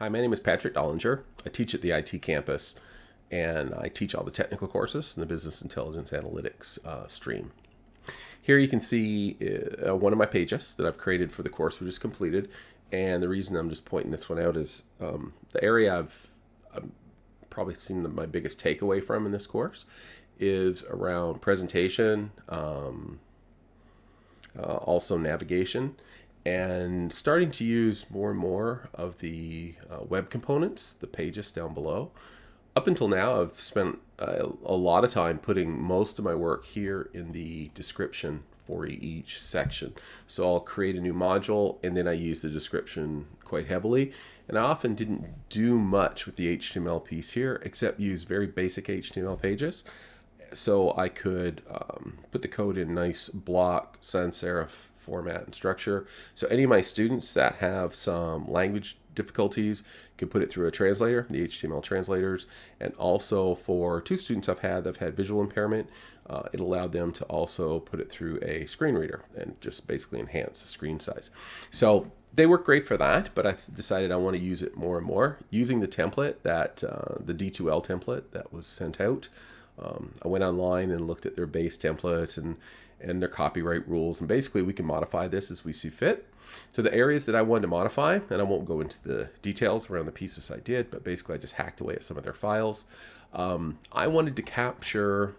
Hi, my name is Patrick Dollinger. I teach at the IT campus, and I teach all the technical courses in the Business Intelligence Analytics stream. Here you can see one of my pages that I've created for the course we just completed, and the reason I'm just pointing this one out is the area I've probably seen my biggest takeaway from in this course is around presentation, also navigation, and starting to use more and more of the web components, the pages down below. Up until now, I've spent a lot of time putting most of my work here in the description for each section. So I'll create a new module and then I use the description quite heavily. And I often didn't do much with the HTML piece here except use very basic HTML pages. So I could put the code in nice block, sans serif format and structure. So any of my students that have some language difficulties could put it through a translator, the HTML translators. And also for two students I've had visual impairment, it allowed them to also put it through a screen reader and just basically enhance the screen size. So they work great for that, but I decided I want to use it more and more using the template that the D2L template that was sent out. I went online and looked at their base template and their copyright rules, and basically we can modify this as we see fit. So the areas that I wanted to modify, and I won't go into the details around the pieces I did, but basically I just hacked away at some of their files. I wanted to capture,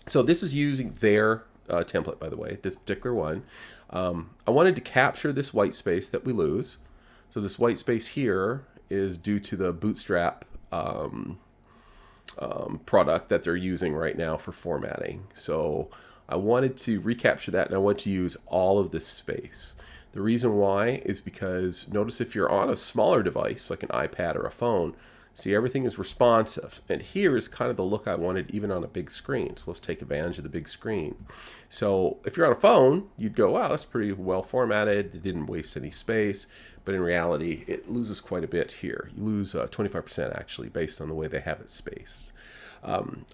so this is using their template, by the way, this particular one. I wanted to capture this white space that we lose. So this white space here is due to the Bootstrap product that they're using right now for formatting. So I wanted to recapture that, and I want to use all of this space. The reason why is because notice if you're on a smaller device like an iPad or a phone, see, everything is responsive, and here is kind of the look I wanted even on a big screen. So let's take advantage of the big screen. So if you're on a phone, you'd go, wow, that's pretty well formatted, it didn't waste any space, but in reality it loses quite a bit here. You lose 25% actually based on the way they have it spaced.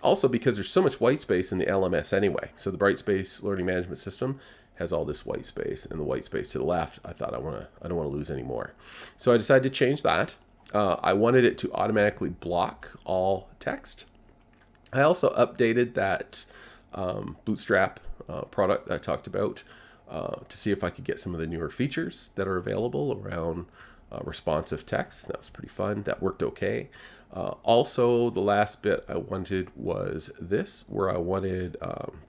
Also because there's so much white space in the LMS anyway. So the Brightspace Learning Management System has all this white space, and the white space to the left, I thought I don't want to lose any more. So I decided to change that. I wanted it to automatically block all text. I also updated that Bootstrap product that I talked about to see if I could get some of the newer features that are available around responsive text. That was pretty fun. That worked okay. Also, the last bit I wanted was this, where I wanted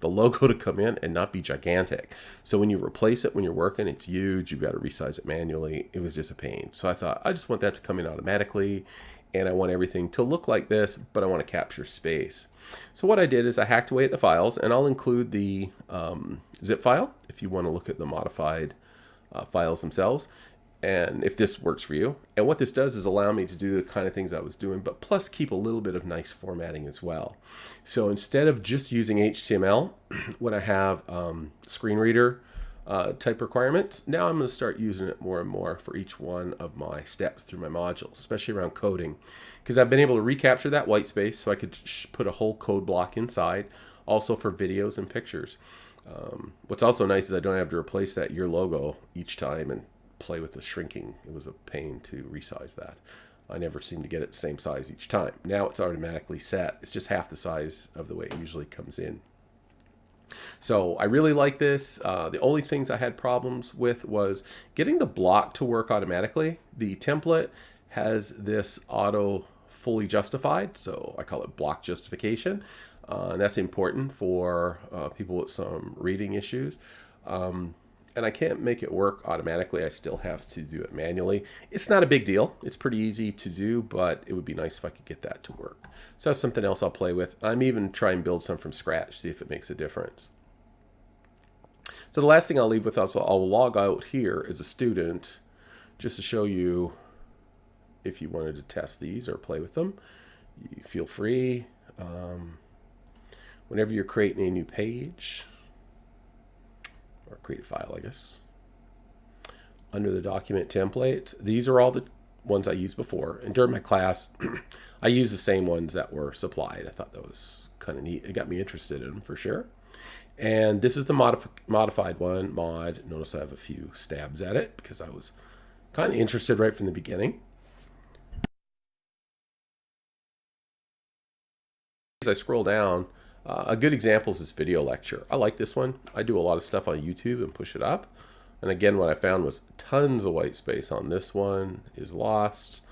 the logo to come in and not be gigantic. So when you replace it when you're working, it's huge. You've got to resize it manually. It was just a pain. So I thought I just want that to come in automatically, and I want everything to look like this, but I want to capture space. So what I did is I hacked away at the files, and I'll include the zip file if you want to look at the modified files themselves, and if this works for you. And what this does is allow me to do the kind of things I was doing, but plus keep a little bit of nice formatting as well. So instead of just using HTML, when I have screen reader type requirements, now I'm going to start using it more and more for each one of my steps through my modules, especially around coding, because I've been able to recapture that white space so I could put a whole code block inside, also for videos and pictures. What's also nice is I don't have to replace that your logo each time and play with the shrinking. It was a pain to resize that. I never seem to get it the same size each time. Now it's automatically set. It's just half the size of the way it usually comes in. So I really like this. The only things I had problems with was getting the block to work automatically. The template has this auto fully justified, so I call it block justification. And that's important for people with some reading issues. And I can't make it work automatically. I still have to do it manually. It's not a big deal. It's pretty easy to do, but it would be nice if I could get that to work. So that's something else I'll play with. I'm even trying to build some from scratch, see if it makes a difference. So the last thing I'll leave with us, I'll log out here as a student just to show you if you wanted to test these or play with them. You feel free. Whenever you're creating a new page, or create a file, I guess. Under the document template, these are all the ones I used before. And during my class, I used the same ones that were supplied. I thought that was kind of neat. It got me interested in them for sure. And this is the modified one, mod. Notice I have a few stabs at it because I was kind of interested right from the beginning. As I scroll down, a good example is this video lecture. I like this one. I do a lot of stuff on YouTube and push it up. And again, what I found was tons of white space on this one is lost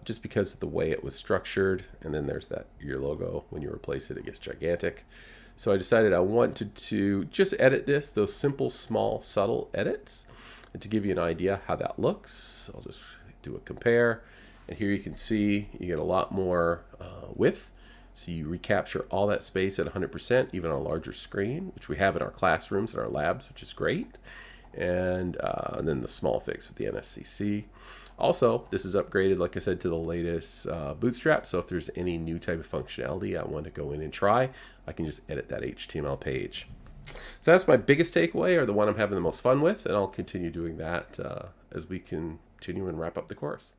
just because of the way it was structured. And then there's that your logo. When you replace it, it gets gigantic. So I decided I wanted to just edit this, those simple, small, subtle edits, and to give you an idea how that looks. I'll just do a compare. And here you can see you get a lot more width. So you recapture all that space at 100%, even on a larger screen, which we have in our classrooms and our labs, which is great. And then the small fix with the NSCC. Also, this is upgraded, like I said, to the latest Bootstrap. So if there's any new type of functionality I want to go in and try, I can just edit that HTML page. So that's my biggest takeaway, or the one I'm having the most fun with, and I'll continue doing that as we continue and wrap up the course.